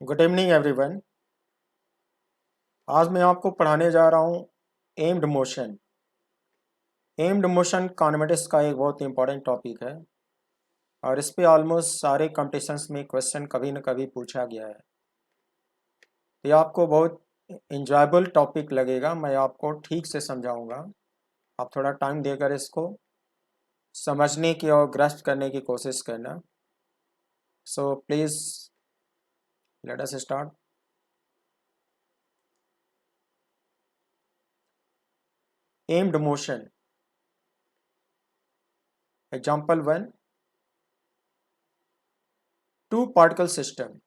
Good evening everyone. आज मैं आपको पढ़ाने जा रहा हूँ aimed motion. Aimed motion kinematics का एक बहुत इंपॉर्टेंट टॉपिक है और इस पे ऑलमोस्ट सारे कॉम्पिटिशन्स में क्वेश्चन कभी न कभी पूछा गया है। ये आपको बहुत इंजॉयबल टॉपिक लगेगा। मैं आपको ठीक से समझाऊंगा। आप थोड़ा टाइम देकर इसको समझने की और ग्रस्त करने की कोशिश करना। So please let us start. Aimed motion example 1, two particle system.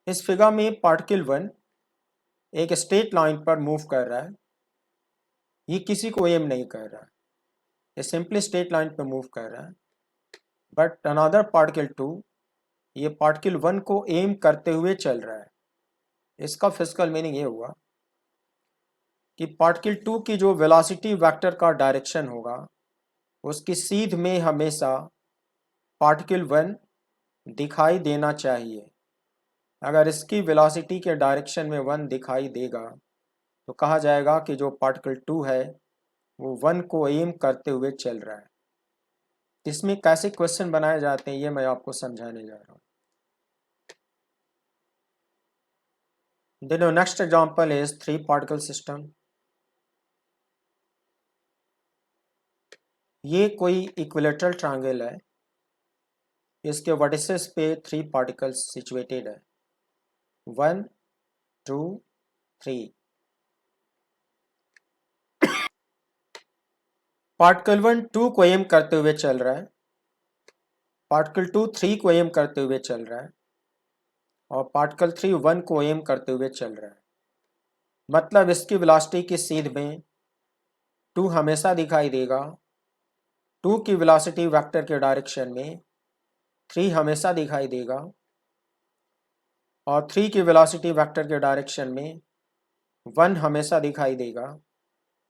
इस फिगर में पार्टिकल 1 एक स्ट्रेट लाइन पर मूव कर रहा है। ये किसी को एम नहीं कर रहा है, ये सिंपली स्ट्रेट लाइन पर मूव कर रहा है। बट अनदर पार्टिकल 2, ये पार्टिकल 1 को एम करते हुए चल रहा है। इसका फिजिकल मीनिंग ये हुआ कि पार्टिकल 2 की जो वेलोसिटी वेक्टर का डायरेक्शन होगा उसकी सीध में हमेशा पार्टिकल 1 दिखाई देना चाहिए। अगर इसकी वेलोसिटी के डायरेक्शन में 1 दिखाई देगा तो कहा जाएगा कि जो पार्टिकल 2 है वो 1 को एम करते हुए चल रहा है। इसमें कैसे क्वेश्चन बनाए जाते हैं ये मैं आपको समझाने जा रहा हूँ। Then your next example is three particle system. ये कोई इक्विलेटरल ट्रायंगल है। इसके वर्टिसेस पे 3 पार्टिकल्स सिचुएटेड है, 1 2 3। पार्टिकल 1 2 को एम करते हुए चल रहा है, पार्टिकल 2 3 को एम करते हुए चल रहा है और पार्टिकल 3 1 को एम करते हुए चल रहा है। मतलब इसकी वेलोसिटी की सीध में 2 हमेशा दिखाई देगा, 2 की वेलोसिटी वेक्टर के डायरेक्शन में 3 हमेशा दिखाई देगा और 3 की वेलोसिटी वेक्टर के डायरेक्शन में 1 हमेशा दिखाई देगा।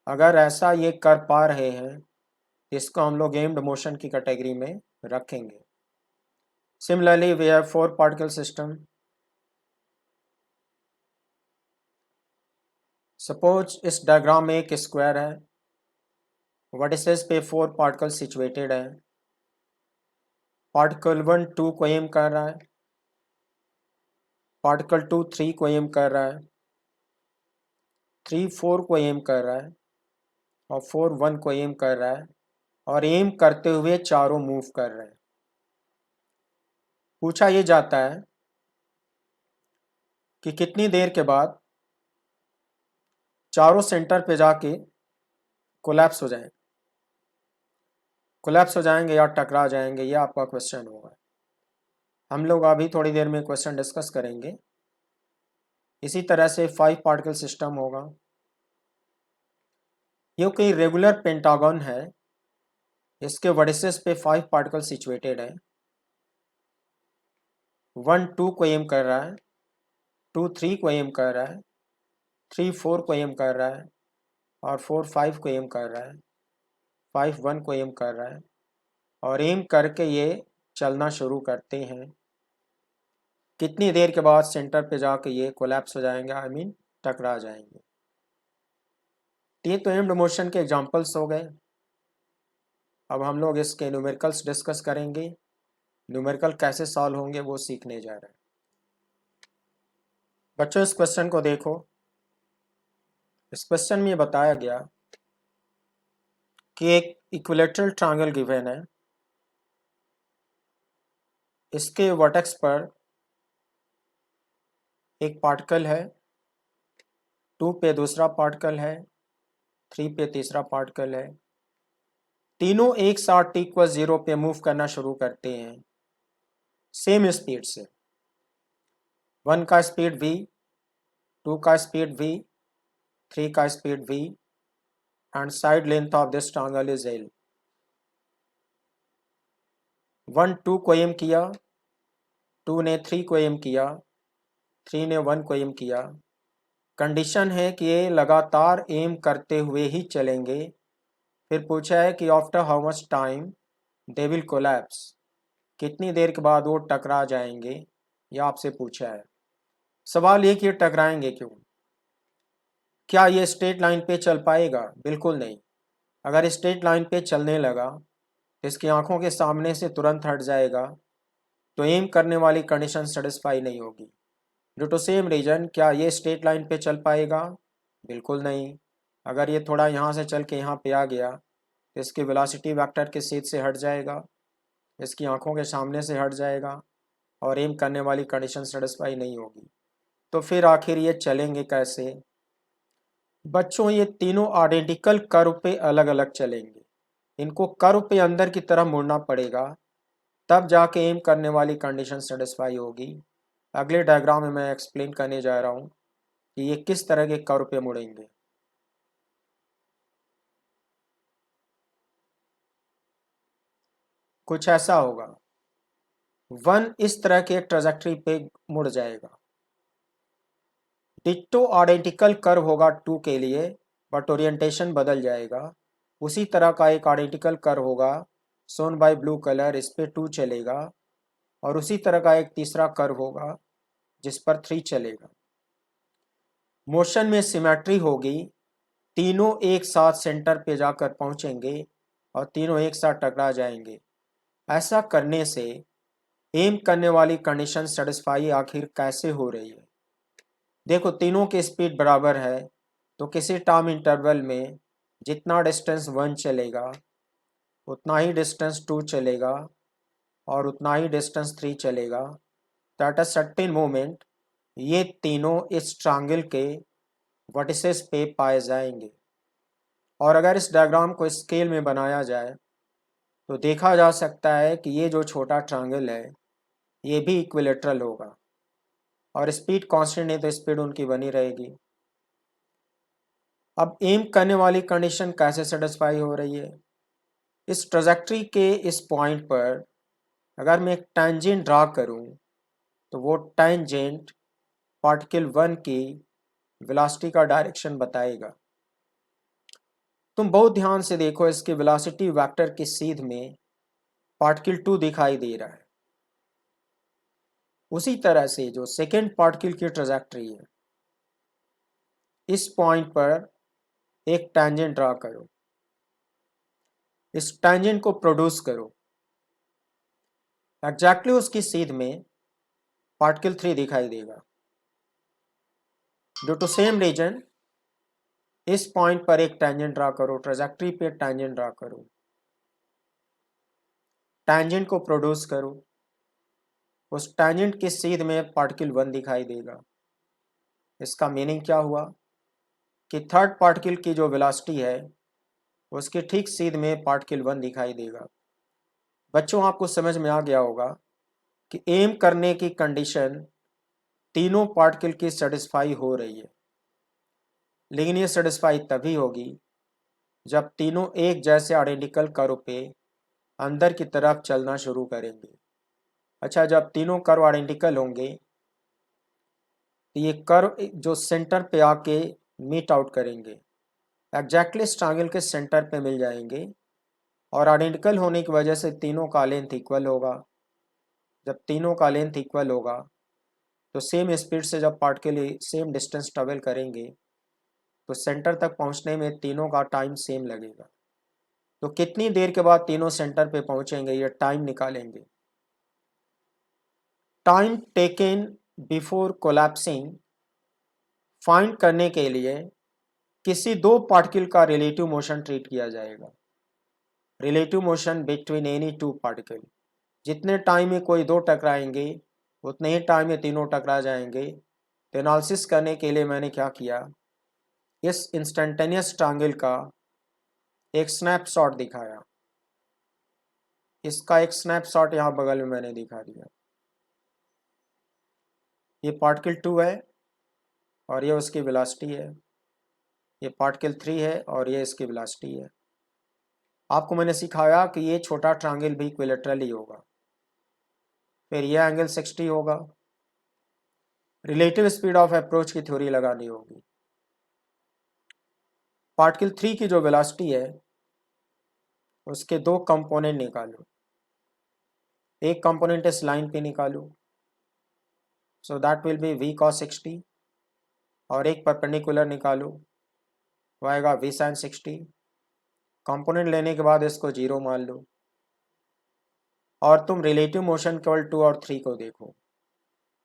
अगर ऐसा ये कर पा रहे हैं तो इसको हम लोग एम्ड मोशन की कैटेगरी में रखेंगे। Similarly we have 4 particle system. Suppose इस डायग्राम में एक स्क्वायर है, वर्टिसेस पे 4 पार्टिकल सिचुएटेड है। पार्टिकल 1 2 को एम कर रहा है, पार्टिकल 2 3 को एम कर रहा है, 3 4 को एम कर रहा है और 4 1 को एम कर रहा है और एम करते हुए चारों मूव कर रहे हैं। पूछा ये जाता है कि कितनी देर के बाद चारों सेंटर पे जाके कोलैप्स हो जाएंगे, कोलैप्स हो जाएंगे या टकरा जाएंगे, ये आपका क्वेश्चन होगा। हम लोग अभी थोड़ी देर में क्वेश्चन डिस्कस करेंगे। इसी तरह से 5 पार्टिकल सिस्टम होगा। ये कोई रेगुलर पेंटागन है, इसके वर्टिसेस पे 5 पार्टिकल सिचुएटेड है। 1 2 को एम कर रहा है, 2 3 को एम कर रहा है, 3 4 को एम कर रहा है और 4 5 को एम कर रहा है, 5 1 को एम कर रहा है और एम करके ये चलना शुरू करते हैं। कितनी देर के बाद सेंटर पे जाके ये कोलैप्स हो जाएंगे, आई मीन टकरा जाएंगे। ये तो एम्ड मोशन के एग्जांपल्स हो गए। अब हम लोग इसके न्यूमेरिकल्स डिस्कस करेंगे। न्यूमेरिकल कैसे सॉल्व होंगे वो सीखने जा रहे हैं। बच्चों इस क्वेश्चन को देखो। इस क्वेश्चन में ये बताया गया कि एक इक्विलेटरल ट्रायंगल गिवन है, इसके वर्टेक्स पर एक पार्टिकल है, 2 पे दूसरा पार्टिकल है, 3 पे तीसरा पार्टिकल है। तीनों एक साथ t = 0 पे मूव करना शुरू करते हैं सेम स्पीड से। 1 का स्पीड v, 2 का स्पीड v, 3 का speed v and side length of this triangle is l। 1 2 को एम किया, 2 ने 3 को एम किया, 3 ने 1 को एम किया। कंडीशन है कि ये लगातार एम करते हुए ही चलेंगे। फिर पूछा है कि after how much time they will collapse, कितनी देर के बाद वो टकरा जाएंगे। यह आपसे पूछा है। सवाल ये कि ये टकराएंगे क्यों? क्या ये स्ट्रेट लाइन पे चल पाएगा? बिल्कुल नहीं। अगर स्ट्रेट लाइन पे चलने लगा तो इसकी आंखों के सामने से तुरंत हट जाएगा, तो एम करने वाली कंडीशन सेटिस्फाई नहीं होगी। ड्यू टू सेम रीजन, क्या ये स्ट्रेट लाइन पे चल पाएगा? बिल्कुल नहीं। अगर ये थोड़ा यहाँ से चल के यहाँ पे आ गया तो इसकी वेलोसिटी वेक्टर के सीध से हट जाएगा, इसकी आंखों के सामने से हट जाएगा और एम करने वाली कंडीशन सेटिस्फाई नहीं होगी। तो फिर आखिर ये चलेंगे कैसे? बच्चों, ये तीनों आइडेंटिकल कर्व पे अलग अलग चलेंगे। इनको कर्व पे अंदर की तरफ मुड़ना पड़ेगा, तब जाके एम करने वाली कंडीशन सेटिस्फाई होगी। अगले डायग्राम में मैं एक्सप्लेन करने जा रहा हूँ कि ये किस तरह के कर्व पे मुड़ेंगे। कुछ ऐसा होगा, 1 इस तरह के ट्रेजेक्टरी पे मुड़ जाएगा। डिट्टो आइडेंटिकल कर्व होगा 2 के लिए, बट ओरिएंटेशन बदल जाएगा। उसी तरह का एक आइडेंटिकल कर्व होगा सोन बाय ब्लू कलर, इस पे 2 चलेगा। और उसी तरह का एक तीसरा कर्व होगा जिस पर 3 चलेगा। मोशन में सिमेट्री होगी, तीनों एक साथ सेंटर पे जाकर पहुंचेंगे और तीनों एक साथ टकरा जाएंगे। ऐसा करने से एम करने वाली कंडीशन सेटिस्फाई आखिर कैसे हो रही है? देखो, तीनों की स्पीड बराबर है, तो किसी टाइम इंटरवल में जितना डिस्टेंस 1 चलेगा उतना ही डिस्टेंस 2 चलेगा और उतना ही डिस्टेंस 3 चलेगा। तो एट अ सर्टेन मोमेंट ये तीनों इस ट्रायंगल के वर्टिसेस पे पाए जाएंगे। और अगर इस डायग्राम को स्केल में बनाया जाए तो देखा जा सकता है कि ये जो छोटा ट्रायंगल है ये भी इक्विलेटरल होगा और स्पीड कांस्टेंट है तो स्पीड उनकी बनी रहेगी। अब एम करने वाली कंडीशन कैसे सेटिस्फाई हो रही है? इस ट्रेजेक्ट्री के इस पॉइंट पर अगर मैं एक टेंजेंट ड्रा करूं तो वो टेंजेंट पार्टिकल 1 की वेलोसिटी का डायरेक्शन बताएगा। तुम बहुत ध्यान से देखो, इसकी वेलोसिटी वेक्टर की सीध में पार्टिकल 2 दिखाई दे रहा है। उसी तरह से जो सेकेंड पार्टिकल की ट्रेजेक्ट्री है, इस पॉइंट पर एक टेंजेंट ड्रा करो, इस टेंजेंट को प्रोड्यूस करो। एग्जैक्टली उसकी सीध में पार्टिकल 3 दिखाई देगा। ड्यू टू सेम रीजन, इस पॉइंट पर एक टेंजेंट ड्रा करो, ट्रेजेक्ट्री पे टेंजेंट ड्रा करो, टेंजेंट को प्रोड्यूस करो। उस टेंजेंट की सीध में पार्टिकल 1 दिखाई देगा। इसका मीनिंग क्या हुआ कि थर्ड पार्टिकल की जो वेलोसिटी है उसके ठीक सीध में पार्टिकल 1 दिखाई देगा। बच्चों, आपको समझ में आ गया होगा कि एम करने की कंडीशन तीनों पार्टिकल की सेटिस्फाई हो रही है, लेकिन ये सेटिस्फाई तभी होगी जब तीनों एक जैसे आइडेंटिकल कर्व पे अंदर की तरफ चलना शुरू करेंगे। अच्छा, जब तीनों कर्व आइडेंटिकल होंगे तो ये कर्व जो सेंटर पे आके मीट आउट करेंगे, एग्जैक्टली इस ट्रायंगल के सेंटर पे मिल जाएंगे और आइडेंटिकल होने की वजह से तीनों का लेंथ इक्वल होगा। जब तीनों का लेंथ इक्वल होगा तो सेम स्पीड से जब पार्टिकल सेम डिस्टेंस ट्रेवल करेंगे तो सेंटर तक पहुंचने में तीनों का टाइम सेम लगेगा। तो कितनी देर के बाद तीनों सेंटर पे पहुंचेंगे ये टाइम निकालेंगे। Time taken before collapsing find करने के लिए किसी दो पार्टिकल का रिलेटिव मोशन ट्रीट किया जाएगा। Relative motion between any two particle, जितने टाइम में कोई दो टकराएंगे उतने ही टाइम में तीनों टकरा जाएंगे। तो एनालिसिस करने के लिए मैंने क्या किया, इस इंस्टेंटेनियस ट्रायंगल का एक स्नैपशॉट दिखाया। इसका एक स्नैपशॉट यहाँ बगल में मैंने दिखा दिया। ये पार्टिकल 2 है और ये उसकी वेलोसिटी है, ये पार्टिकल 3 है और ये इसकी वेलोसिटी है। आपको मैंने सिखाया कि ये छोटा ट्रायंगल भी इक्विलेटरल ही होगा, फिर ये एंगल 60 होगा। रिलेटिव स्पीड ऑफ अप्रोच की थ्योरी लगानी होगी। पार्टिकल 3 की जो वेलोसिटी है उसके दो कंपोनेंट निकालो, एक कंपोनेंट इस लाइन पे निकालो so that will be v cos 60 और एक परपेंडिकुलर निकालो, वो आएगा v sin 60। कंपोनेंट लेने के बाद इसको 0 मान लो और तुम रिलेटिव मोशन केवल 2 और 3 को देखो,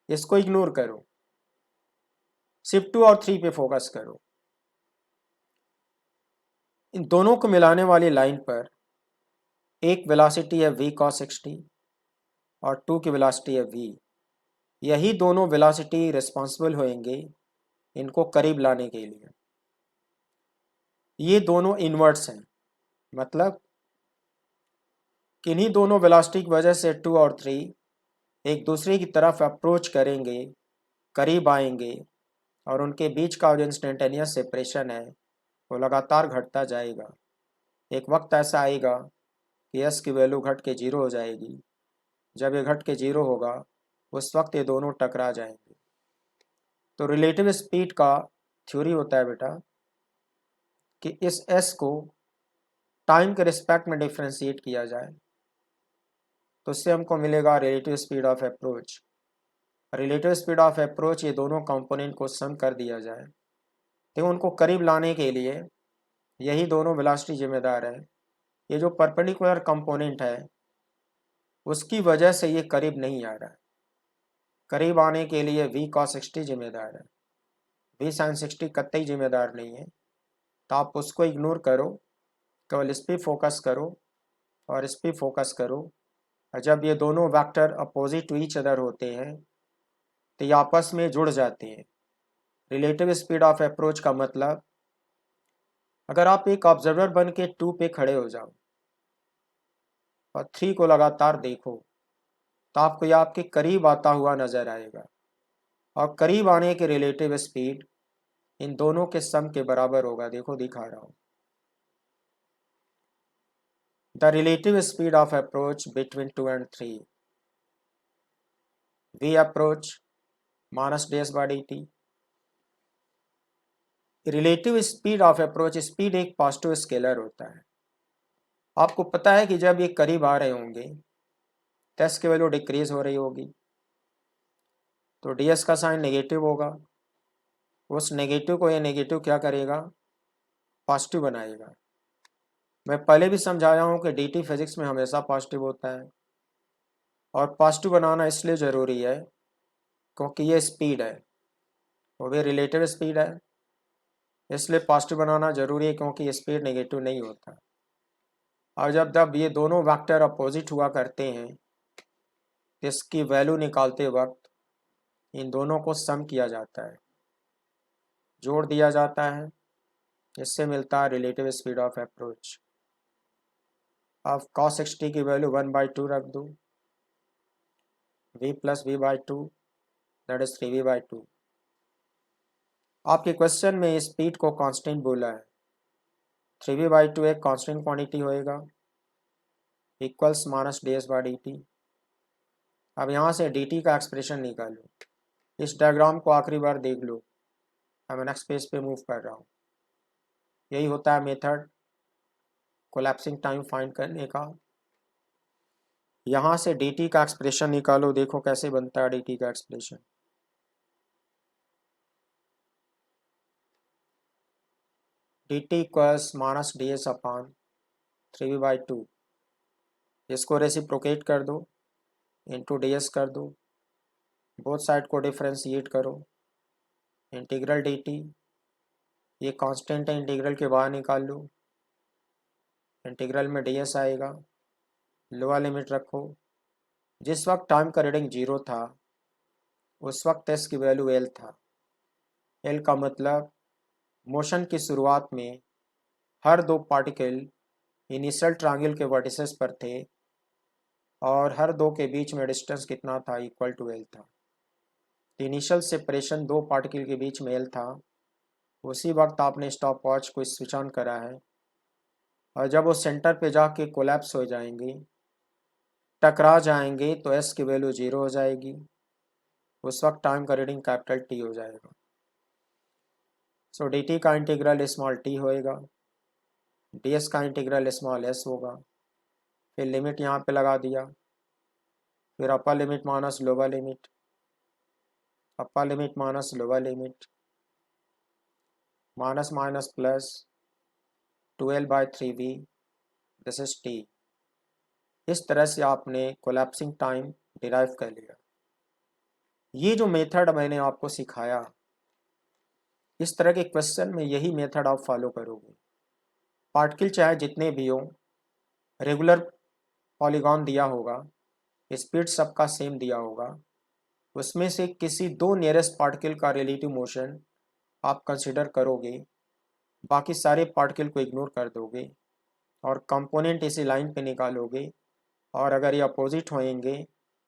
इसको इग्नोर करो, सिर्फ 2 और 3 पे फोकस करो। इन दोनों को मिलाने वाली लाइन पर एक वेलोसिटी है v cos 60 और 2 की वेलोसिटी है v। यही दोनों वेलोसिटी रिस्पॉन्सिबल होंगे इनको करीब लाने के लिए। ये दोनों इनवर्ट्स हैं, मतलब किन्हीं दोनों वेलोसिटी की वजह से 2 और 3 एक दूसरे की तरफ अप्रोच करेंगे, करीब आएंगे और उनके बीच का जो इंस्टेंटेनियस सेपरेशन है वो लगातार घटता जाएगा। एक वक्त ऐसा आएगा कि s की वैल्यू घट के 0 हो जाएगी। जब ये घट के 0 होगा उस वक्त ये दोनों टकरा जाएंगे। तो रिलेटिव स्पीड का थ्योरी होता है बेटा कि इस s को टाइम के रिस्पेक्ट में डिफ्रेंशिएट किया जाए, तो उससे हमको मिलेगा relative speed of approach. Relative speed of approach ये दोनों कंपोनेंट को सम कर दिया जाए, तो उनको करीब लाने के लिए यही दोनों वेलोसिटी जिम्मेदार है। ये जो परपेंडिकुलर कंपोनेंट है उसकी वजह से ये करीब नहीं आ रहा है। करीब आने के लिए v cos 60 जिम्मेदार है, v sin 60 कतई जिम्मेदार नहीं है। तो आप उसको इग्नोर करो, केवल इस पर फोकस करो और इस पर फोकस करो। और जब ये दोनों vector opposite to each other होते हैं तो ये आपस में जुड़ जाते हैं। रिलेटिव स्पीड ऑफ अप्रोच का मतलब, अगर आप एक ऑब्जर्वर बन के 2 पे खड़े हो जाओ और 3 को लगातार देखो तो आपको यह आपके करीब आता हुआ नजर आएगा और करीब आने के रिलेटिव स्पीड इन दोनों के सम के बराबर होगा। देखो दिखा रहा हूं, the relative speed of approach between 2 and 3, v approach minus ds/dt। Relative speed of approach, speed एक पॉजिटिव स्केलर होता है। आपको पता है कि जब ये करीब आ रहे होंगे तो s की वैल्यू डिक्रीज हो रही होगी, तो ds का साइन नेगेटिव होगा। उस नेगेटिव को ये नेगेटिव क्या करेगा, पॉजिटिव बनाएगा। मैं पहले भी समझाया हूँ कि dt फिजिक्स में हमेशा पॉजिटिव होता है और पॉजिटिव बनाना इसलिए ज़रूरी है क्योंकि ये स्पीड है, वो भी रिलेटिव स्पीड है, इसलिए पॉजिटिव बनाना ज़रूरी है क्योंकि स्पीड नेगेटिव नहीं होता। और जब ये दोनों वेक्टर अपोजिट हुआ करते हैं, इसकी वैल्यू निकालते वक्त इन दोनों को सम किया जाता है, जोड़ दिया जाता है, इससे मिलता है रिलेटिव स्पीड ऑफ अप्रोच। अब cos 60 की वैल्यू 1/2 रख दूँ, v plus v/2 that is 3v/2। आपके क्वेश्चन में स्पीड को कांस्टेंट बोला है, 3v/2 एक कांस्टेंट क्वांटिटी होएगा, इक्वल्स माइनस ds/dt। अब यहाँ से dt का एक्सप्रेशन निकालो। इस डायग्राम को आखिरी बार देख लो, मैं नेक्स्ट पेज पे मूव कर रहा हूँ। यही होता है मेथड कोलैप्सिंग टाइम फाइंड करने का। यहाँ से dt का एक्सप्रेशन निकालो, देखो कैसे बनता है dt का expression. dt equals minus ds/3v/2, इसको रेसिप्रोकेट कर दो, इंटू ds कर दो, बोथ साइड को डिफ्रेंशिएट करो, इंटीग्रल dt, ये कांस्टेंट है, इंटीग्रल के बाहर निकाल लो, इंटीग्रल में ds आएगा, लोअर लिमिट रखो। जिस वक्त टाइम का रीडिंग 0 था उस वक्त s की वैल्यू l था। l का मतलब मोशन की शुरुआत में हर दो पार्टिकल इनिशियल ट्रायंगल के वर्टिसेस पर थे और हर दो के बीच में डिस्टेंस कितना था, इक्वल टू l था। इनिशियल सेपरेशन दो पार्टिकल के बीच में l था। उसी वक्त आपने स्टॉप वॉच को स्विच ऑन करा है और जब वो सेंटर पे जाके कोलैप्स हो जाएंगे, टकरा जाएंगे, तो s की वैल्यू 0 हो जाएगी। उस वक्त टाइम का रीडिंग कैपिटल T हो जाएगा। सो dt का इंटीग्रल स्मॉल t होएगा, ds का इंटीग्रल स्मॉल s होगा। फिर लिमिट यहाँ पे लगा दिया, फिर अपर limit minus lower limit, upper limit minus lower limit, minus minus plus 12/3v, this is t। इस तरह से आपने कोलैप्सिंग टाइम डिराइव कर लिया। ये जो मेथड मैंने आपको सिखाया, इस तरह के क्वेश्चन में यही मेथड आप फॉलो करोगे। पार्टिकल चाहे जितने भी हो, रेगुलर पॉलीगॉन दिया होगा, स्पीड सबका सेम दिया होगा, उसमें से किसी दो नियरेस्ट पार्टिकल का रिलेटिव मोशन आप कंसिडर करोगे, बाकी सारे पार्टिकल को इग्नोर कर दोगे और कंपोनेंट इसी लाइन पे निकालोगे, और अगर ये अपोजिट होंगे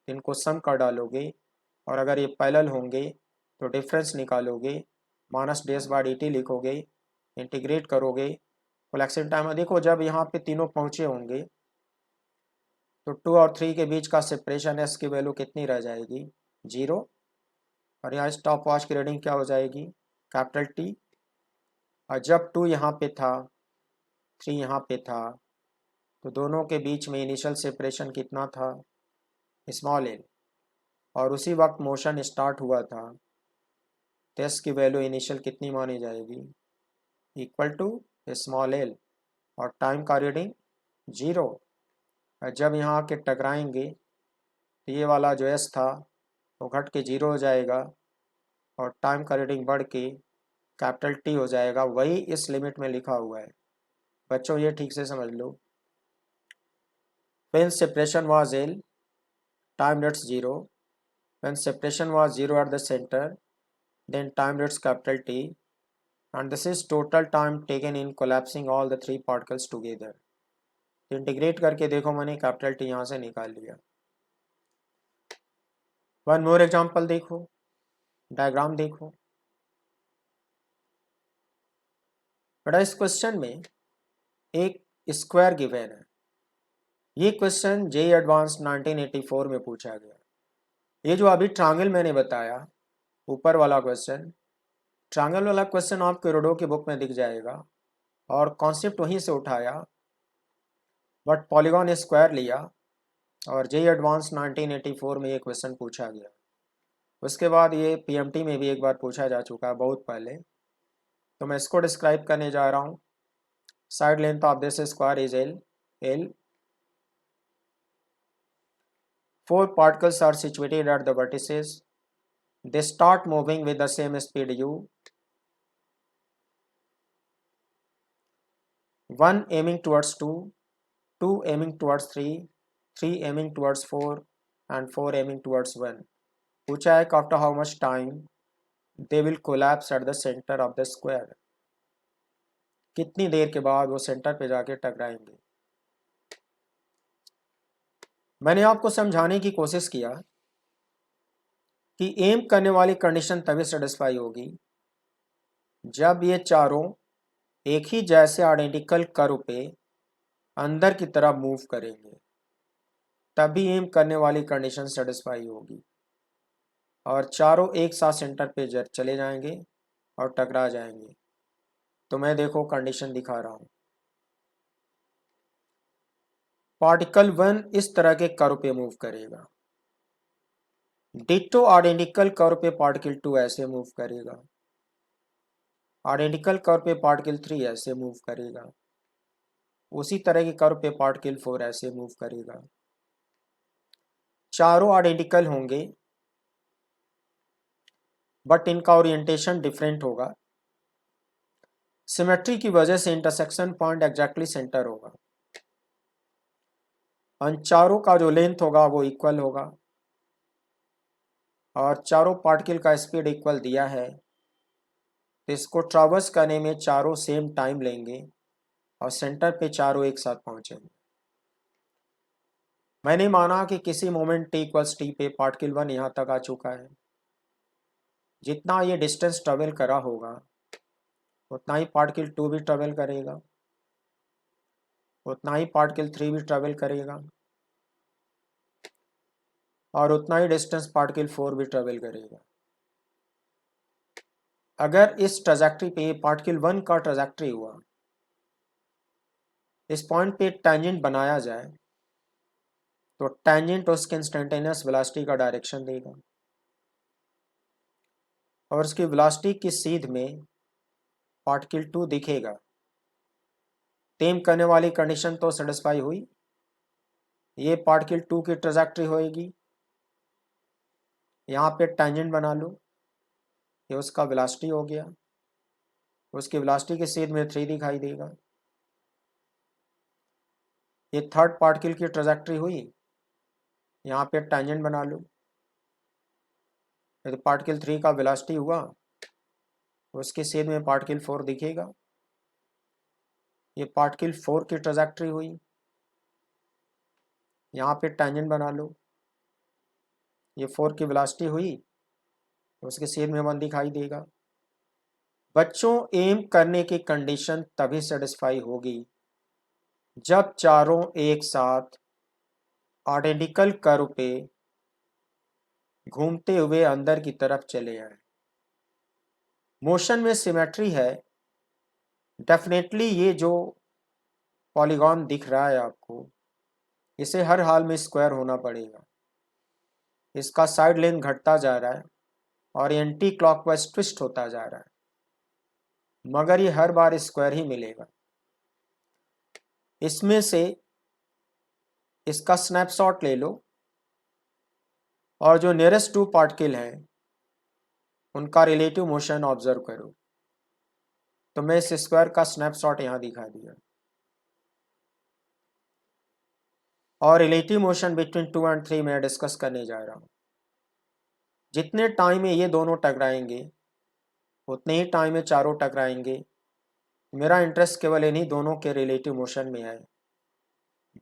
तो इनको सम कर डालोगे, और अगर ये पैरेलल होंगे तो डिफरेंस निकालोगे, माइनस ds/dt लिखोगे, इंटीग्रेट करोगे। कोलैप्सिंग टाइम में देखो, जब यहाँ पे तीनों पहुँचे होंगे तो 2 और 3 के बीच का सेपरेशन s की वैल्यू कितनी रह जाएगी? 0। और यहाँ स्टॉप वॉच की रीडिंग क्या हो जाएगी? Capital T। और जब 2 यहाँ पे था, 3 यहाँ पे था, तो दोनों के बीच में इनिशियल सेपरेशन कितना था? Small l। और उसी वक्त मोशन स्टार्ट हुआ था, तो s की वैल्यू इनिशियल कितनी मानी जाएगी? Equal to small l। और टाइम का रीडिंग 0। और जब यहाँ आके टकराएंगे तो ये वाला जो s था वो घट के 0 हो जाएगा, और टाइम का रीडिंग बढ़ के कैपिटल T हो जाएगा। वही इस लिमिट में लिखा हुआ है। बच्चों ये ठीक से समझ लो। When separation was L, time reads 0. When separation was 0 at the center, then time reads capital T, and this is total time taken in collapsing all the three particles together. Integrate करके देखो, मैंने capital T यहाँ से निकाल लिया। One more example देखो, diagram देखो। बेटा इस क्वेश्चन में एक स्क्वायर गिवन है। ये क्वेश्चन जेईई एडवांस 1984 में पूछा गया। ये जो अभी ट्रायंगल मैंने बताया, ऊपर वाला क्वेश्चन, ट्रायंगल वाला क्वेश्चन आपको रोडो की बुक में दिख जाएगा, और कॉन्सेप्ट वहीं से उठाया, बट पॉलीगॉन स्क्वायर लिया, और जेईई एडवांस 1984 में ये क्वेश्चन पूछा गया। उसके बाद ये पीएमटी में भी एक बार पूछा जा चुका है, बहुत पहले। तो मैं इसको डिस्क्राइब करने जा रहा हूँ। Side length of this square is L. 4 particles are situated at the vertices. They start moving with the same speed u. One aiming towards 2, 2 aiming towards 3, 3 aiming towards 4, and 4 aiming towards 1. पूछा है after how much time they will collapse at the center of the square. कितनी देर के बाद वो centre पे जाके टकराएंगे। मैंने आपको समझाने की कोशिश किया कि एम करने वाली कंडीशन तभी सेटिस्फाई होगी जब ये चारों एक ही जैसे आइडेंटिकल कर्व पे अंदर की तरफ मूव करेंगे, तभी एम करने वाली कंडीशन सेटिस्फाई होगी। और चारों एक साथ सेंटर पे चले जाएंगे और टकरा जाएंगे। तो मैं देखो कंडीशन दिखा रहा हूँ। पार्टिकल 1 इस तरह के कर्व पे मूव करेगा, डिट्टो आइडेंटिकल कर्व पे पार्टिकल 2 ऐसे मूव करेगा, आइडेंटिकल कर्व पे पार्टिकल 3 ऐसे मूव करेगा, उसी तरह के कर्व पे पार्टिकल 4 ऐसे मूव करेगा। चारों आइडेंटिकल होंगे, बट इनका ओरिएंटेशन डिफरेंट होगा। सिमेट्री की वजह से इंटरसेक्शन पॉइंट एग्जैक्टली सेंटर होगा। और चारों का जो लेंथ होगा वो इक्वल होगा, और चारों पार्टिकल का स्पीड इक्वल दिया है, तो इसको ट्रैवर्स करने में चारों सेम टाइम लेंगे और सेंटर पे चारों एक साथ पहुंचेंगे। मैंने माना कि किसी मोमेंट t इक्वल्स टी पे पार्टिकल 1 यहाँ तक आ चुका है। जितना ये डिस्टेंस ट्रेवल करा होगा उतना ही पार्टिकल 2 भी ट्रेवल करेगा, उतना ही पार्टिकल 3 भी ट्रेवल करेगा, और उतना ही डिस्टेंस पार्टिकल 4 भी ट्रेवल करेगा। अगर इस ट्रैजेक्टरी पे पार्टिकल 1 का ट्रैजेक्टरी हुआ, इस पॉइंट पे टेंजेंट बनाया जाए, तो टेंजेंट उसके इंस्टेंटेनियस वेलोसिटी का डायरेक्शन देगा। और उसकी वेलोसिटी की सीध में पार्टिकल 2 दिखेगा। टेम करने वाली कंडीशन तो सेटिस्फाई हुई। ये पार्टिकल 2 की ट्रेजेक्टरी होएगी, यहाँ पे टेंजेंट बना लो, ये उसका वेलोसिटी हो गया, उसकी वेलोसिटी की सीध में 3 दिखाई देगा। ये थर्ड पार्टिकल की ट्रेजेक्टरी हुई, यहाँ पे टेंजेंट बना लो, यदि पार्टिकल 3 का वेलोसिटी हुआ उसकी सीध में पार्टिकल 4 दिखेगा। ये पार्टिकल 4 की ट्रेजेक्टरी हुई, यहाँ पे टेंजेंट बना लो, ये 4 की वेलोसिटी हुई, उसके सीध में 1 दिखाई देगा। बच्चों, एम करने की कंडीशन तभी सेटिस्फाई होगी जब चारों एक साथ आइडेंटिकल कर्व पे घूमते हुए अंदर की तरफ चले आए। मोशन में सिमेट्री है, डेफिनेटली ये जो पॉलीगॉन दिख रहा है आपको, इसे हर हाल में स्क्वायर होना पड़ेगा। इसका साइड लेंथ घटता जा रहा है और एंटी क्लॉकवाइज ट्विस्ट होता जा रहा है, मगर ये हर बार स्क्वायर ही मिलेगा। इसमें से इसका स्नैपशॉट ले लो और जो नियरेस्ट 2 पार्टिकल हैं उनका रिलेटिव मोशन ऑब्जर्व करो। तो मैं इस स्क्वायर का स्नैपशॉट यहाँ दिखा दिया। और रिलेटिव मोशन बिटवीन 2 और 3 मैं डिस्कस करने जा रहा हूँ। जितने टाइम में ये दोनों टकराएंगे उतने ही टाइम में चारों टकराएंगे। मेरा इंटरेस्ट केवल इन्हीं दोनों के रिलेटिव मोशन में है,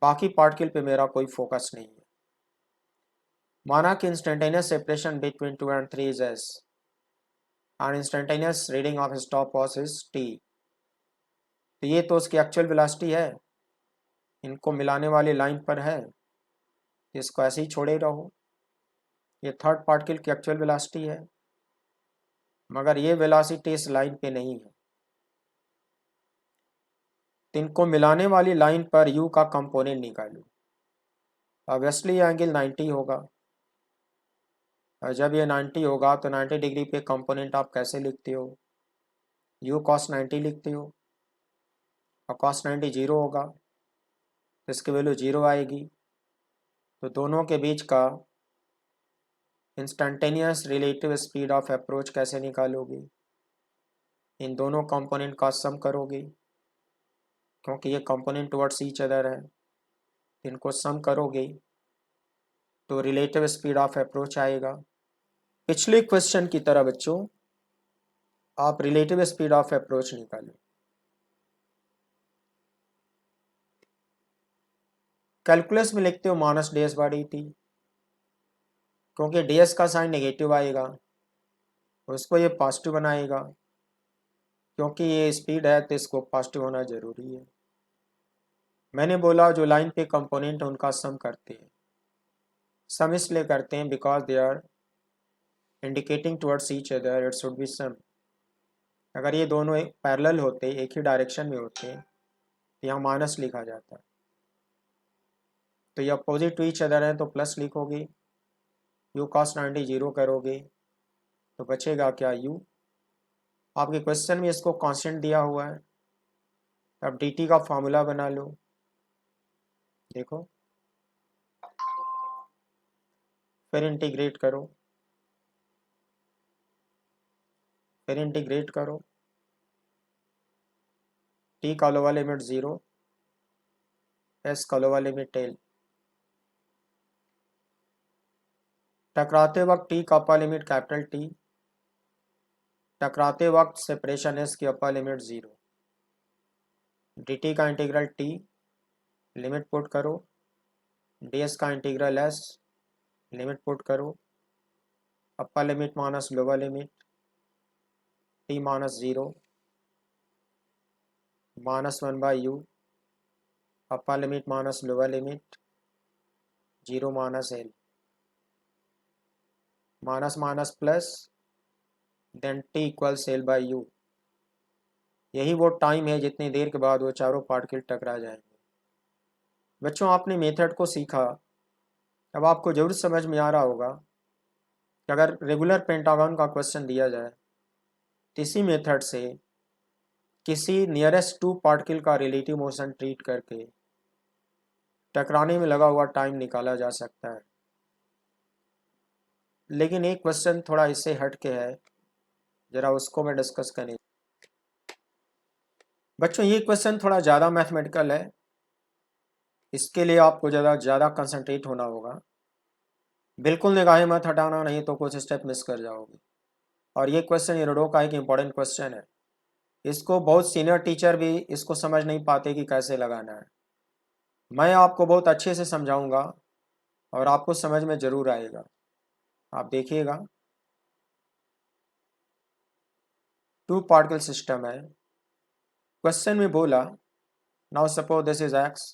बाकी पार्टिकल पे मेरा कोई फोकस नहीं है। माना कि instantaneous separation between 2 and 3 is s and instantaneous reading of stopwatch is t। तो ये तो उसकी एक्चुअल वेलोसिटी है, इनको मिलाने वाली लाइन पर है, इसको ऐसे ही छोड़े रहो। ये थर्ड पार्टिकल की एक्चुअल वेलोसिटी है, मगर ये वेलोसिटी इस लाइन पे नहीं है। तो इनको मिलाने वाली लाइन पर u का कंपोनेंट निकालो। ऑब्वियसली एंगल 90 होगा, और जब ये 90 होगा तो 90 डिग्री पे कंपोनेंट आप कैसे लिखते हो? u cos 90 लिखते हो, और cos 90 जीरो होगा तो इसकी वैल्यू जीरो आएगी। तो दोनों के बीच का instantaneous relative speed of approach कैसे निकालोगे? इन दोनों कंपोनेंट का सम करोगे, क्योंकि ये कंपोनेंट टुवर्ड्स ईच अदर है, इनको सम करोगे तो रिलेटिव स्पीड ऑफ अप्रोच आएगा। पिछले क्वेश्चन की तरह बच्चों आप रिलेटिव स्पीड ऑफ अप्रोच निकालो। कैलकुलस में लिखते हो माइनस ds बाई dt, क्योंकि ds का साइन नेगेटिव आएगा, उसको ये पॉजिटिव बनाएगा, क्योंकि ये स्पीड है तो इसको पॉजिटिव होना जरूरी है। मैंने बोला जो लाइन पे कंपोनेंट उनका सम करते हैं, सम इसलिए करते हैं because they are indicating towards each other, it should be sum. अगर ये दोनों एक पैरेलल होते, एक ही डायरेक्शन में होते, तो यहाँ माइनस लिखा जाता। तो ये अपोजिट टू ईच अदर है तो प्लस लिखोगे, u cos 90 जीरो करोगे तो बचेगा क्या? u। आपके क्वेश्चन में इसको कांस्टेंट दिया हुआ है, अब dt का फॉर्मूला बना लो। देखो, फिर इंटीग्रेट करो, फिर इंटीग्रेट करो, t का लोअर लिमिट 0, s का लोअर लिमिट l। टकराते वक्त t का अपर लिमिट कैपिटल T, टकराते वक्त सेपरेशन s की अपर लिमिट 0। dt का इंटीग्रल t, लिमिट पुट करो, ds का इंटीग्रल s, लिमिट पुट करो, upper limit minus lower limit t minus 0 minus 1 by u, upper limit minus lower limit 0 minus l, minus minus plus, then t equals l by u. यही वो time है जितनी देर के बाद वो चारों particle टकरा जाएंगे। बच्चों, आपने मेथड को सीखा, अब आपको जरूर समझ में आ रहा होगा कि अगर रेगुलर पेंटागन का क्वेश्चन दिया जाए इसी मेथड से किसी नियरेस्ट टू पार्टिकल का रिलेटिव मोशन ट्रीट करके टकराने में लगा हुआ टाइम निकाला जा सकता है। लेकिन एक क्वेश्चन थोड़ा इससे हट के है, जरा उसको मैं डिस्कस करने। बच्चों ये क्वेश्चन थोड़ा ज़्यादा मैथमेटिकल है, इसके लिए आपको ज़्यादा कंसंट्रेट होना होगा। बिल्कुल निगाहें मत हटाना, नहीं तो कुछ स्टेप मिस कर जाओगे। और ये क्वेश्चन इरोडो का एक इम्पॉर्टेंट क्वेश्चन है, इसको बहुत सीनियर टीचर भी इसको समझ नहीं पाते कि कैसे लगाना है। मैं आपको बहुत अच्छे से समझाऊंगा और आपको समझ में ज़रूर आएगा, आप देखिएगा। टू पार्टिकल सिस्टम है, क्वेश्चन में बोला now suppose this is x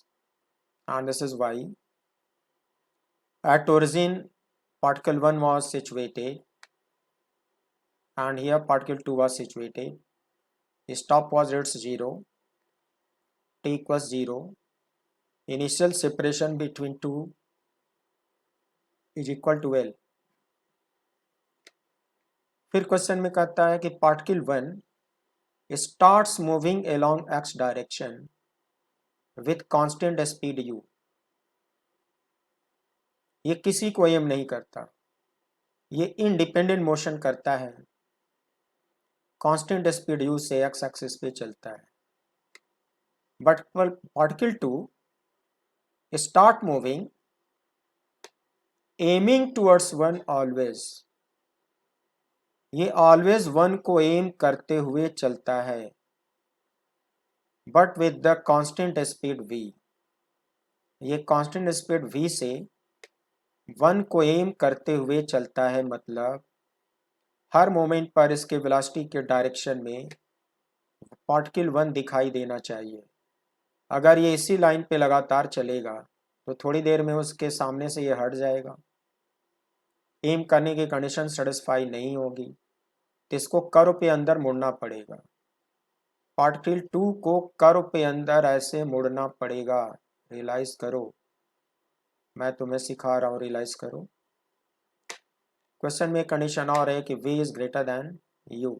and this is y. At origin particle 1 was situated and here particle 2 was situated. Stop was its 0, t equals 0. Initial separation between two is equal to L. फिर question में कहता है कि particle 1 starts moving along x direction with constant speed u. ये किसी को M नहीं करता, ये इंडिपेंडेंट मोशन करता है, कांस्टेंट स्पीड u से x एक्सिस पे चलता है। But particle 2 start moving aiming towards 1 always. ये ऑलवेज 1 को एम करते हुए चलता है, but with the constant speed v। ये कांस्टेंट स्पीड v से 1 को एम करते हुए चलता है, मतलब हर मोमेंट पर इसके वेलोसिटी के डायरेक्शन में पार्टिकल 1 दिखाई देना चाहिए। अगर ये इसी लाइन पे लगातार चलेगा तो थोड़ी देर में उसके सामने से ये हट जाएगा, एम करने की कंडीशन सेटिस्फाई नहीं होगी, तो इसको कर्व पे अंदर मुड़ना पड़ेगा। पार्टिकल 2 को कर्व पे अंदर ऐसे मुड़ना पड़ेगा। रियलाइज करो, मैं तुम्हें सिखा रहा हूँ, रियलाइज करो। क्वेश्चन में कंडीशन और है कि v is greater than u,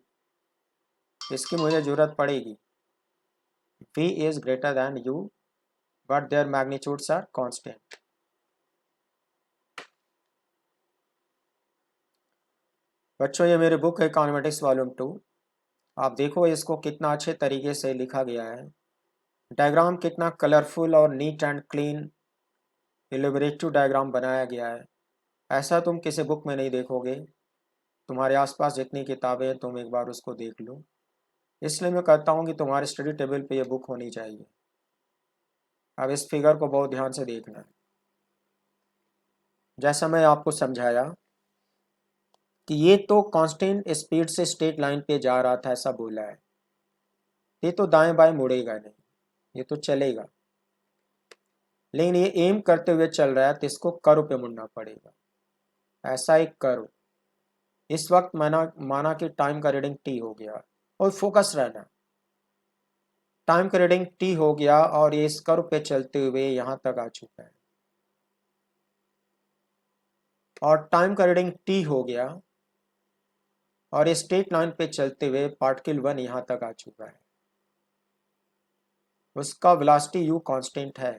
इसकी मुझे जरूरत पड़ेगी। v is greater than u but their magnitudes are constant. बच्चों ये मेरी बुक है इकोनॉमेटिक्स वॉल्यूम 2, आप देखो इसको कितना अच्छे तरीके से लिखा गया है, डायग्राम कितना कलरफुल और नीट एंड क्लीन इलैबोरेटिव डायग्राम बनाया गया है। ऐसा तुम किसी बुक में नहीं देखोगे। तुम्हारे आसपास जितनी किताबें हैं तुम एक बार उसको देख लो। इसलिए मैं कहता हूँ कि तुम्हारे स्टडी टेबल पे ये बुक होनी चाहिए। अब इस फिगर को बहुत ध्यान से देखना है। जैसा मैं आपको समझाया कि ये तो कांस्टेंट स्पीड से स्ट्रेट लाइन पे जा रहा था, ऐसा बोला है। ये तो दाएं बाएं मुड़ेगा नहीं, ये तो चलेगा, लेकिन ये एम करते हुए चल रहा है तो इसको कर्व पे मुड़ना पड़ेगा। ऐसा एक कर्व। इस वक्त माना कि टाइम का रीडिंग टी हो गया, और फोकस रहना, टाइम का रीडिंग टी हो गया और ये इस कर्व पे चलते हुए यहाँ तक आ चुका है, और टाइम का रीडिंग टी हो गया और ये स्ट्रेट लाइन पे चलते हुए पार्टिकल 1 यहाँ तक आ चुका है। उसका वेलोसिटी u कांस्टेंट है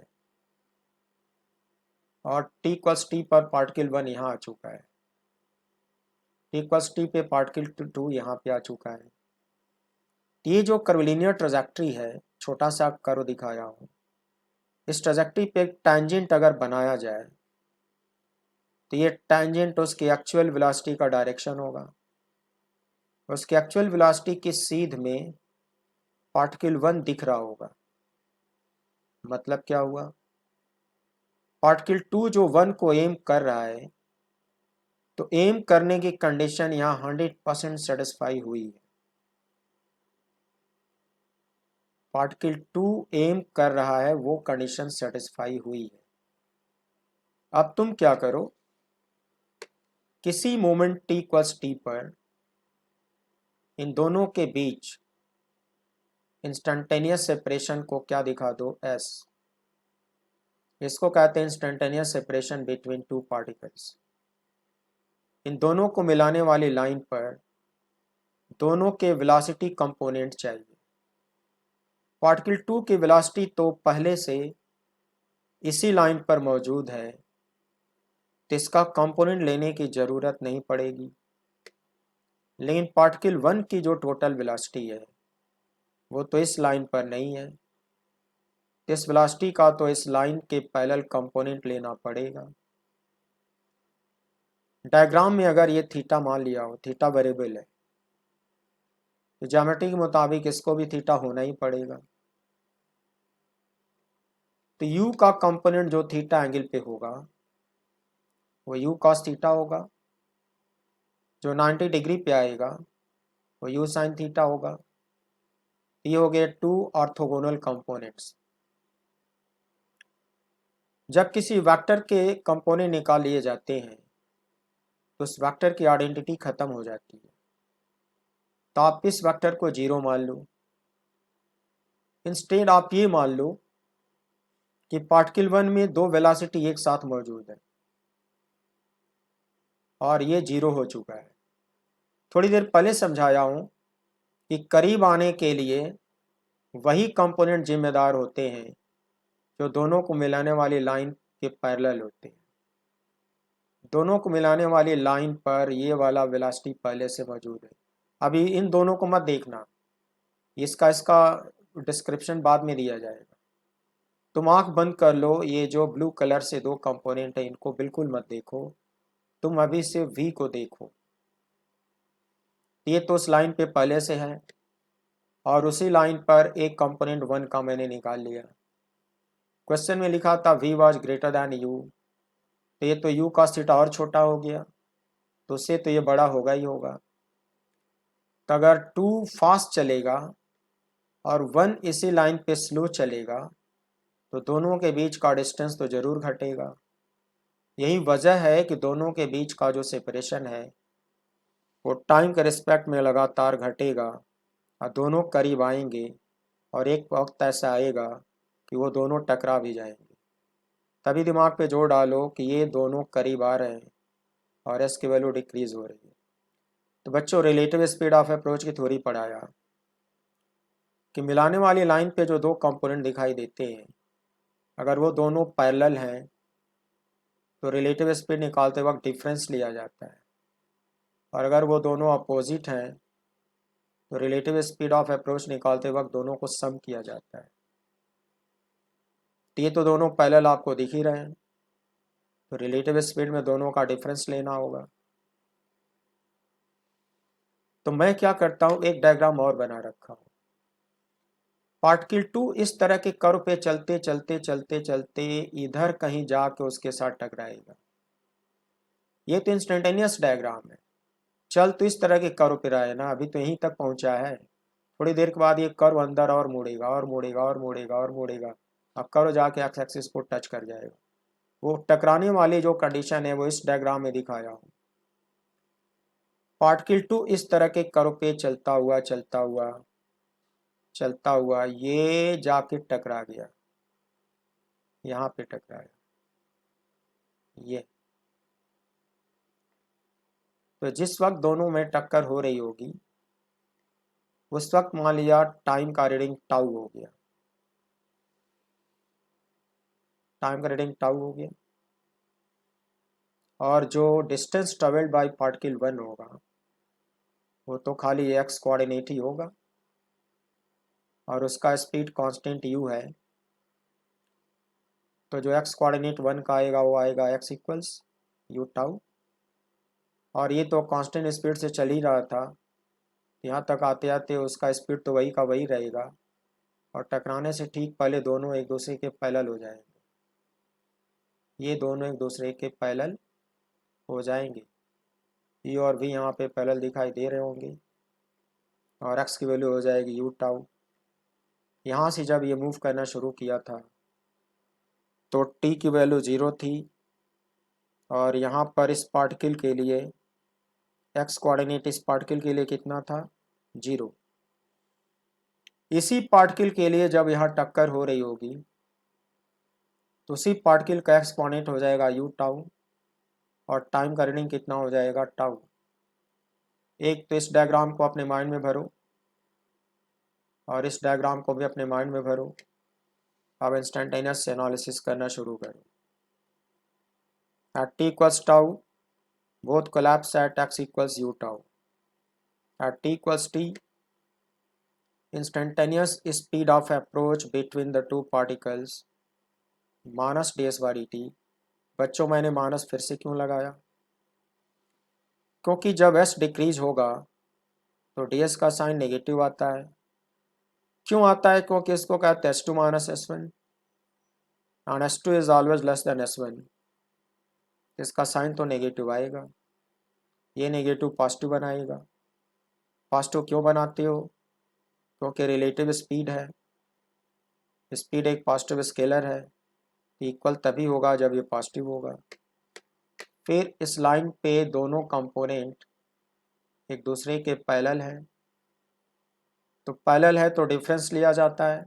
और t इक्वल्स टी पर पार्टिकल 1 यहाँ आ चुका है, t इक्वल्स टी पे पार्टिकल 2 यहाँ पे आ चुका है। ये जो कर्वलिनियर ट्रेजेक्ट्री है, छोटा सा कर्व दिखाया हूँ, इस ट्रेजेक्ट्री पे एक टैंजेंट अगर बनाया जाए तो ये टैंजेंट उसकी एक्चुअल वेलोसिटी का डायरेक्शन होगा। उसकी एक्चुअल वेलोसिटी की सीध में पार्टिकल 1 दिख रहा होगा। मतलब क्या हुआ, पार्टिकल 2 जो 1 को एम कर रहा है, तो एम करने की कंडीशन यहाँ 100% सेटिस्फाई हुई है। पार्टिकल 2 एम कर रहा है, वो कंडीशन सेटिस्फाई हुई है। अब तुम क्या करो, किसी मोमेंट t इक्वल्स टी पर इन दोनों के बीच इंस्टेंटेनियस सेपरेशन को क्या दिखा दो, s। इसको कहते हैं instantaneous separation between two particles. इन दोनों को मिलाने वाली लाइन पर दोनों के वेलोसिटी कंपोनेंट चाहिए। पार्टिकल 2 की वेलोसिटी तो पहले से इसी लाइन पर मौजूद है, तो इसका कंपोनेंट लेने की ज़रूरत नहीं पड़ेगी। लेकिन पार्टिकल 1 की जो टोटल वेलोसिटी है वो तो इस लाइन पर नहीं है, इस वेलोसिटी का तो इस लाइन के पैरेलल कंपोनेंट लेना पड़ेगा। डायग्राम में अगर ये थीटा मान लिया हो, थीटा वेरिएबल है, तो ज्योमेट्री के मुताबिक इसको भी थीटा होना ही पड़ेगा। तो u का कंपोनेंट जो थीटा एंगल पे होगा वो u cos थीटा होगा, जो 90 डिग्री पे आएगा वो u sin थीटा होगा। ये हो गए 2 ऑर्थोगोनल कंपोनेंट्स। जब किसी वेक्टर के कंपोनेंट निकाल लिए जाते हैं तो उस वेक्टर की आइडेंटिटी खत्म हो जाती है। तो आप इस वेक्टर को 0 मान लो। इंस्टेड आप ये मान लो कि पार्टिकल 1 में दो वेलोसिटी एक साथ मौजूद है और ये 0 हो चुका है। थोड़ी देर पहले समझाया हूँ कि करीब आने के लिए वही कंपोनेंट जिम्मेदार होते हैं जो दोनों को मिलाने वाली लाइन के पैरेलल होते हैं। दोनों को मिलाने वाली लाइन पर ये वाला वेलोसिटी पहले से मौजूद है। अभी इन दोनों को मत देखना, इसका डिस्क्रिप्शन बाद में दिया जाएगा। तुम आंख बंद कर लो, ये जो ब्लू कलर से दो कंपोनेंट है इनको बिल्कुल मत देखो, तुम अभी से V को देखो। ये तो उस लाइन पे पहले से है और उसी लाइन पर एक कंपोनेंट 1 का मैंने निकाल लिया। क्वेश्चन में लिखा था V was greater than U, तो ये तो U cos थीटा और छोटा हो गया, तो उससे तो ये बड़ा होगा ही होगा। तो अगर 2 फास्ट चलेगा और 1 इसी लाइन पे स्लो चलेगा तो दोनों के बीच का डिस्टेंस तो ज़रूर घटेगा। यही वजह है कि दोनों के बीच का जो सेपरेशन है वो टाइम के रिस्पेक्ट में लगातार घटेगा और दोनों करीब आएंगे और एक वक्त ऐसा आएगा कि वो दोनों टकरा भी जाएंगे। तभी दिमाग पे जोर डालो कि ये दोनों करीब आ रहे हैं और इसकी वैल्यू डिक्रीज हो रही है। तो बच्चों, रिलेटिव स्पीड ऑफ अप्रोच की थ्योरी पढ़ाया कि मिलाने वाली लाइन पे जो दो कंपोनेंट दिखाई देते हैं अगर वो दोनों पैरेलल हैं तो रिलेटिव स्पीड निकालते वक्त डिफरेंस लिया जाता है, और अगर वो दोनों अपोजिट हैं तो रिलेटिव स्पीड ऑफ अप्रोच निकालते वक्त दोनों को सम किया जाता है। तो ये तो दोनों पैरेलल आपको दिख ही रहे हैं, तो रिलेटिव स्पीड में दोनों का डिफरेंस लेना होगा। तो मैं क्या करता हूँ, एक डायग्राम और बना रखा हूँ। पार्टिकल 2 इस तरह के कर्व पे चलते चलते चलते चलते इधर कहीं जाके उसके साथ टकराएगा। ये तो इंस्टेंटेनियस डायग्राम है। चल तो इस तरह के कर्व पे रहा है ना, अभी तो यहीं तक पहुंचा है। थोड़ी देर के बाद ये कर्व अंदर और मुड़ेगा और मुड़ेगा और मुड़ेगा और मुड़ेगा, अब कर्व जाके एक्स एक्सिस को टच कर जाएगा। वो टकराने वाली जो कंडीशन है वो इस डायग्राम में दिखाया हूँ। पार्टिकल 2 इस तरह के कर्व पे चलता हुआ चलता हुआ चलता हुआ ये जाके टकरा गया, यहाँ पे टकराया ये। तो जिस वक्त दोनों में टक्कर हो रही होगी उस वक्त मान लिया टाइम का रीडिंग टाउ हो गया, टाइम का रीडिंग टाउ हो गया, और जो डिस्टेंस ट्रेवल्ड बाय पार्टिकल 1 होगा वो तो खाली एक्स कोऑर्डिनेट ही होगा और उसका स्पीड कांस्टेंट u है। तो जो एक्स कोऑर्डिनेट 1 का आएगा वो आएगा x इक्वल्स यू टाउ, और ये तो कांस्टेंट स्पीड से चल ही रहा था, यहाँ तक आते आते उसका स्पीड तो वही का वही रहेगा और टकराने से ठीक पहले दोनों एक दूसरे के पैरेलल हो जाएंगे। ये दोनों एक दूसरे के पैरेलल हो जाएंगे, ई और भी यहाँ पे पैरेलल दिखाई दे रहे होंगे और एक्स की वैल्यू हो जाएगी यू टाउ। यहाँ से जब ये मूव करना शुरू किया था तो टी की वैल्यू 0 थी और यहाँ पर इस पार्टिकल के लिए एक्स कोऑर्डिनेट इस पार्टिकल के लिए कितना था 0। इसी पार्टिकल के लिए जब यहाँ टक्कर हो रही होगी तो उसी पार्टिकल का एक्स कोऑर्डिनेट हो जाएगा यू टाउ और टाइम का रीडिंग कितना हो जाएगा टाउ। एक तो इस डायग्राम को अपने माइंड में भरो और इस डायग्राम को भी अपने माइंड में भरो। अब इंस्टेंटेनियस एनालिसिस करना शुरू करो। At t equals tau both collapse at x equals u tau. At t equals t instantaneous speed of approach between the two particles minus ds/dt। बच्चों मैंने माइनस फिर से क्यों लगाया? क्योंकि जब s डिक्रीज होगा तो ds का साइन नेगेटिव आता है। क्यों आता है? क्योंकि इसको कहते हैं s2 minus s1 and s2 is always less than s1। इसका साइन तो नेगेटिव आएगा, ये नेगेटिव पॉजिटिव बनाएगा। पॉजिटिव क्यों बनाते हो? क्योंकि रिलेटिव स्पीड है, स्पीड एक पॉजिटिव स्केलर है, इक्वल तभी होगा जब ये पॉजिटिव होगा। फिर इस लाइन पे दोनों कंपोनेंट एक दूसरे के पैरेलल है, तो पैरेलल है तो डिफरेंस लिया जाता है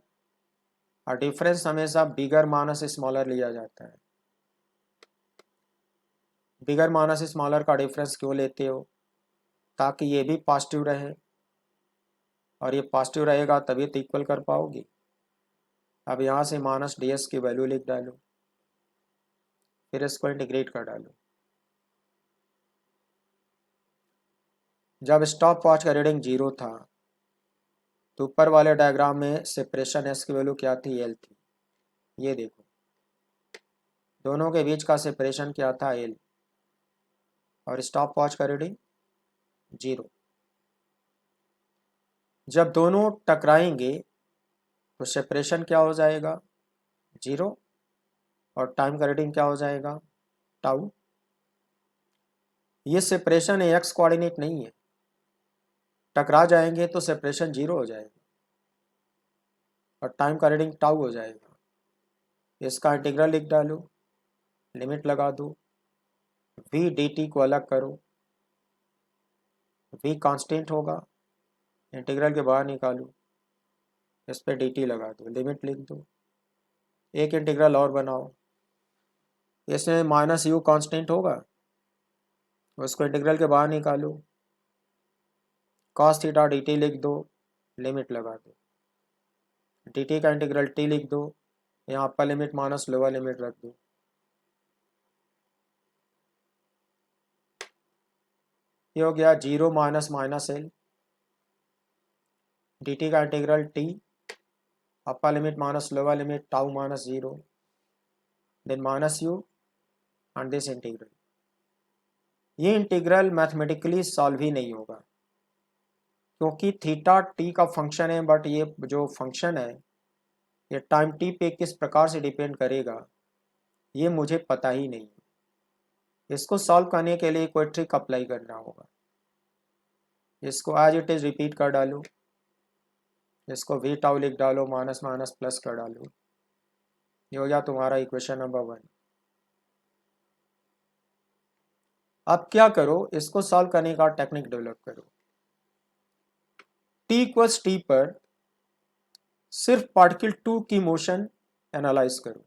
और डिफरेंस हमेशा बिगर माइनस स्मॉलर लिया जाता है। बिगर माइनस स्मॉलर का डिफरेंस क्यों लेते हो? ताकि ये भी पॉजिटिव रहे और ये पॉजिटिव रहेगा तभी तो इक्वल कर पाओगे। अब यहाँ से माइनस ds की वैल्यू लिख डालो, फिर इसको इंटीग्रेट कर डालो। जब स्टॉप वॉच का रीडिंग 0 था तो ऊपर वाले डायग्राम में सेपरेशन s की वैल्यू क्या थी? l थी। ये देखो दोनों के बीच का सेपरेशन क्या था? l। और स्टॉप वॉच का रीडिंग 0। जब दोनों टकराएंगे तो सेपरेशन क्या हो जाएगा? 0। और टाइम का रीडिंग क्या हो जाएगा? टाउ। ये सेपरेशन है, एक्स कोऑर्डिनेट नहीं है। टकरा जाएंगे तो सेपरेशन 0 हो जाएगा और टाइम का रीडिंग टाउ हो जाएगा। इसका इंटीग्रल लिख डालो, लिमिट लगा दो, v dt को अलग करो, v कांस्टेंट होगा, इंटीग्रल के बाहर निकालो, इस पर dt लगा दो, लिमिट लिख दो। एक इंटीग्रल और बनाओ, इसमें माइनस u कांस्टेंट होगा, उसको इंटीग्रल के बाहर निकालो, cos थीटा dt लिख दो, लिमिट लगा दो। dt का इंटीग्रल t लिख दो, यहाँ upper limit minus lower limit रख दो। ये हो गया 0 माइनस माइनस l। dt का integral t, upper limit minus lower limit tau minus 0, then minus u and this integral. ये इंटीग्रल मैथमेटिकली सॉल्व ही नहीं होगा क्योंकि थीटा t का फंक्शन है, बट ये जो फंक्शन है ये टाइम t पे किस प्रकार से डिपेंड करेगा ये मुझे पता ही नहीं। इसको सॉल्व करने के लिए कोई ट्रिक अप्लाई करना होगा। इसको एज इट इज रिपीट कर डालो, इसको v टाउ लिख डालो, माइनस माइनस प्लस कर डालो। ये हो गया तुम्हारा इक्वेशन नंबर 1। अब क्या करो, इसको सॉल्व करने का टेक्निक डेवलप करो। t इक्वल्स टी पर सिर्फ पार्टिकल 2 की मोशन एनालाइज करो।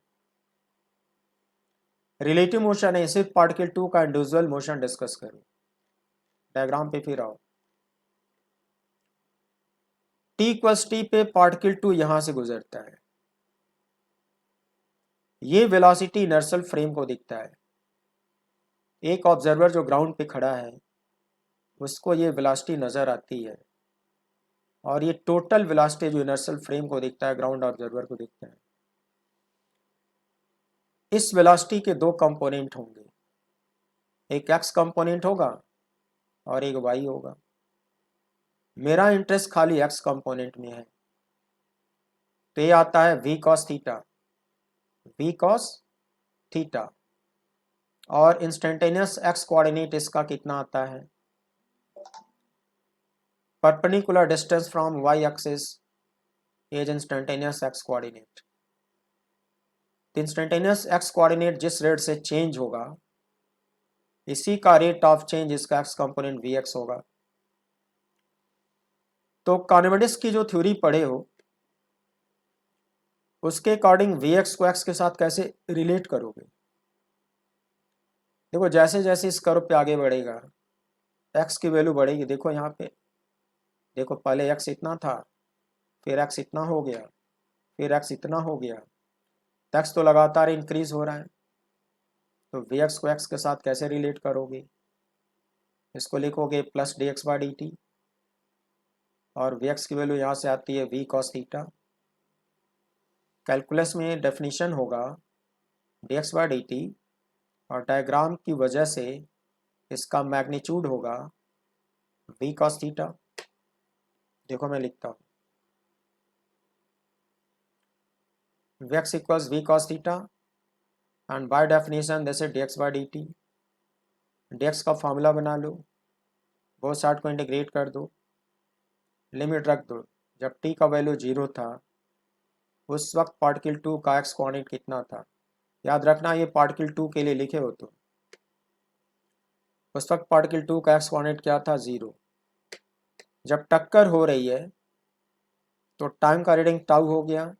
रिलेटिव मोशन है, सिर्फ पार्टिकल 2 का इंडिविजुअल मोशन डिस्कस करो। डायग्राम पे फिर आओ। t इक्वल्स टी पे पार्टिकल 2 यहां से गुजरता है, ये वेलोसिटी इनर्शियल फ्रेम को दिखता है। एक ऑब्जर्वर जो ग्राउंड पे खड़ा है उसको ये वेलोसिटी नजर आती है और ये टोटल वेलोसिटी जो इनर्शियल फ्रेम को दिखता है, ग्राउंड ऑब्जर्वर को दिखता है। इस वेलोसिटी के दो कंपोनेंट होंगे, एक x कंपोनेंट होगा और एक y होगा। मेरा इंटरेस्ट खाली x कंपोनेंट में है, तो ये आता है v cos theta, v cos theta. और इंस्टेंटेनियस x कोऑर्डिनेट इसका कितना आता है? Perpendicular distance from y axis is instantaneous x coordinate. Instantaneous x coordinate जिस रेट से चेंज होगा इसी का रेट ऑफ चेंज इसका x कंपोनेंट vx होगा। तो काइनेमेटिक्स की जो थ्योरी पढ़े हो उसके अकॉर्डिंग vx को x के साथ कैसे रिलेट करोगे? देखो जैसे जैसे इस कर्व पे आगे बढ़ेगा एक्स की वैल्यू बढ़ेगी। देखो यहाँ पे, देखो पहले एक्स इतना था, फिर एक्स इतना हो गया, फिर एक्स इतना हो गया, एक्स तो लगातार इंक्रीज हो रहा है। तो वी एक्स को एक्स के साथ कैसे रिलेट करोगे? इसको लिखोगे plus D x by d T, और वी एक्स की वैल्यू यहाँ से आती है वी कॉस थीटा। कैलकुलस में डेफिनेशन होगा D x by d T, और डायग्राम की वजह से इसका मैग्नीट्यूड होगा वी कॉस थीटा। देखो मैं लिखता हूँ, v x equals v cos theta, and by definition this is d x by d t. D x का फॉर्मूला बना लो, बोथ साइड को इंटीग्रेट कर दो, लिमिट रख दो। जब टी का वैल्यू 0 था उस वक्त पार्टिकल 2 का एक्स कोऑर्डिनेट कितना था? याद रखना ये पार्टिकल 2 के लिए लिखे हो तो उस वक्त पार्टिकल 2 का एक्स कोऑर्डिनेट क्या था? 0। जब टक्कर हो रही है तो टाइम का रीडिंग टाउ हो गया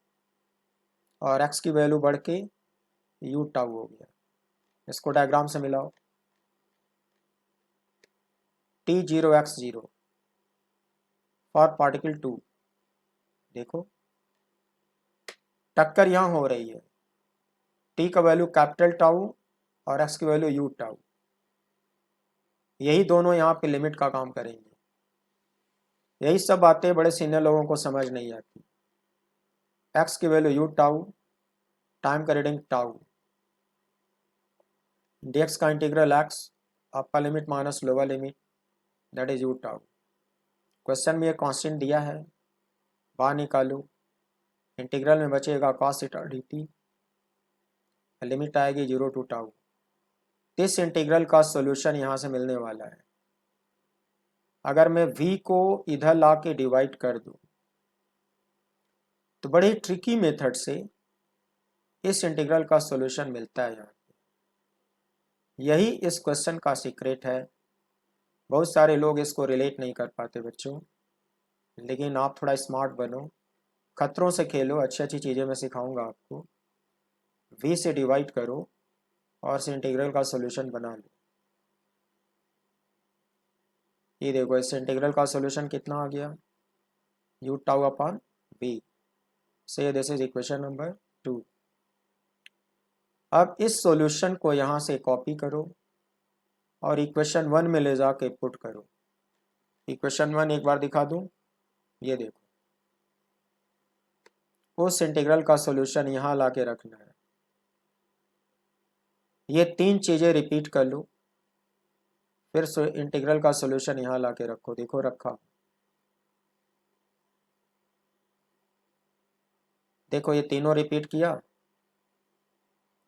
और एक्स की वैल्यू बढ़ के यू टाउ हो गया। इसको डायग्राम से मिलाओ, टी 0 एक्स 0 फॉर पार्टिकल 2। देखो टक्कर यहाँ हो रही है, टी का वैल्यू कैपिटल टाउ और एक्स की वैल्यू यू टाउ, यही दोनों यहाँ पे लिमिट का काम करेंगे। यही सब बातें बड़े सीनियर लोगों को समझ नहीं आती। एक्स की वैल्यू यू टाउ, टाइम का रीडिंग टाउ, डी एक्स का इंटीग्रल एक्स, आपका limit minus lower limit that is you tau. Question में ये कांस्टेंट दिया है, बाहर निकालो, इंटीग्रल में बचेगा cos theta D T, limit आएगी 0 टू टाउ। इस इंटीग्रल का सॉल्यूशन यहाँ से मिलने वाला है। अगर मैं v को इधर ला के डिवाइड कर दूं तो बड़े ट्रिकी मेथड से इस इंटीग्रल का सॉल्यूशन मिलता है यहाँ पे। यही इस क्वेश्चन का सीक्रेट है। बहुत सारे लोग इसको रिलेट नहीं कर पाते बच्चों, लेकिन आप थोड़ा स्मार्ट बनो, खतरों से खेलो, अच्छी अच्छी चीज़ें मैं सिखाऊंगा आपको। v से डिवाइड करो और इस इंटीग्रल का सॉल्यूशन बना लो। ये देखो इस इंटीग्रल का सॉल्यूशन कितना आ गया? You tau upon v। से दिस इज इक्वेशन नंबर 2। अब इस सॉल्यूशन को यहाँ से कॉपी करो और इक्वेशन 1 में ले जाके पुट करो। इक्वेशन 1 एक बार दिखा दूँ, ये देखो उस इंटीग्रल का सॉल्यूशन यहाँ ला के रखना है। ये 3 चीज़ें रिपीट कर लो, फिर इंटीग्रल का सॉल्यूशन यहाँ ला के रखो। देखो रखा, देखो ये तीनों रिपीट किया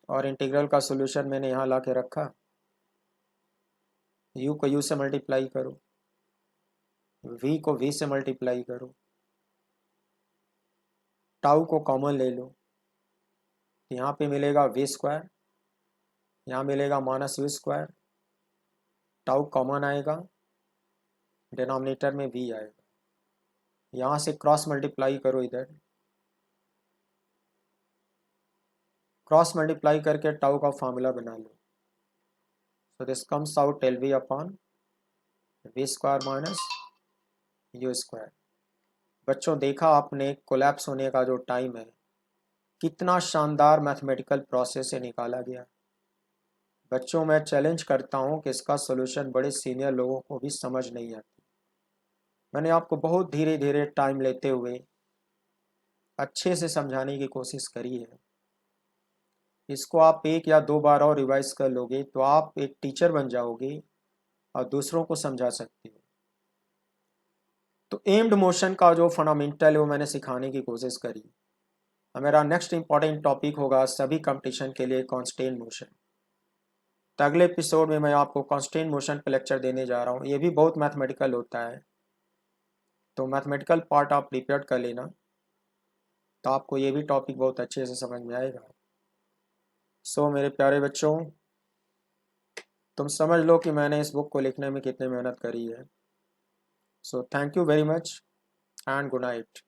और इंटीग्रल का सॉल्यूशन मैंने यहाँ ला के रखा। u को u से मल्टीप्लाई करो, v को v से मल्टीप्लाई करो, टाउ को कॉमन ले लो, यहाँ पे मिलेगा v स्क्वायर, यहाँ मिलेगा minus v square, tau common आएगा, डिनोमिनेटर में v आएगा। यहाँ से क्रॉस मल्टीप्लाई करो, इधर क्रॉस मल्टीप्लाई करके टाउ का फॉर्मूला बना लो। So this comes out L V upon V square minus U square. बच्चों देखा आपने कोलैप्स होने का जो टाइम है कितना शानदार मैथमेटिकल प्रोसेस से निकाला गया। बच्चों मैं चैलेंज करता हूँ कि इसका सॉल्यूशन बड़े सीनियर लोगों को भी समझ नहीं आती। मैंने आपको बहुत धीरे धीरे टाइम लेते हुए अच्छे से समझाने की कोशिश करी है। इसको आप 1 या 2 बार और रिवाइज कर लोगे तो आप एक टीचर बन जाओगे और दूसरों को समझा सकते हो। तो एम्ड मोशन का जो फंडामेंटल है वो मैंने सिखाने की कोशिश करी। अब मेरा नेक्स्ट इंपॉर्टेंट टॉपिक होगा सभी कंपटीशन के लिए कांस्टेंट मोशन। तो अगले एपिसोड में मैं आपको कांस्टेंट मोशन पर लेक्चर देने जा रहा हूँ। ये भी बहुत मैथमेटिकल होता है, तो मैथमेटिकल पार्ट आप प्रिपेयर कर लेना, तो आपको ये भी टॉपिक बहुत अच्छे से समझ में आएगा। सो मेरे प्यारे बच्चों, तुम समझ लो कि मैंने इस बुक को लिखने में कितनी मेहनत करी है। So thank you very much and good night.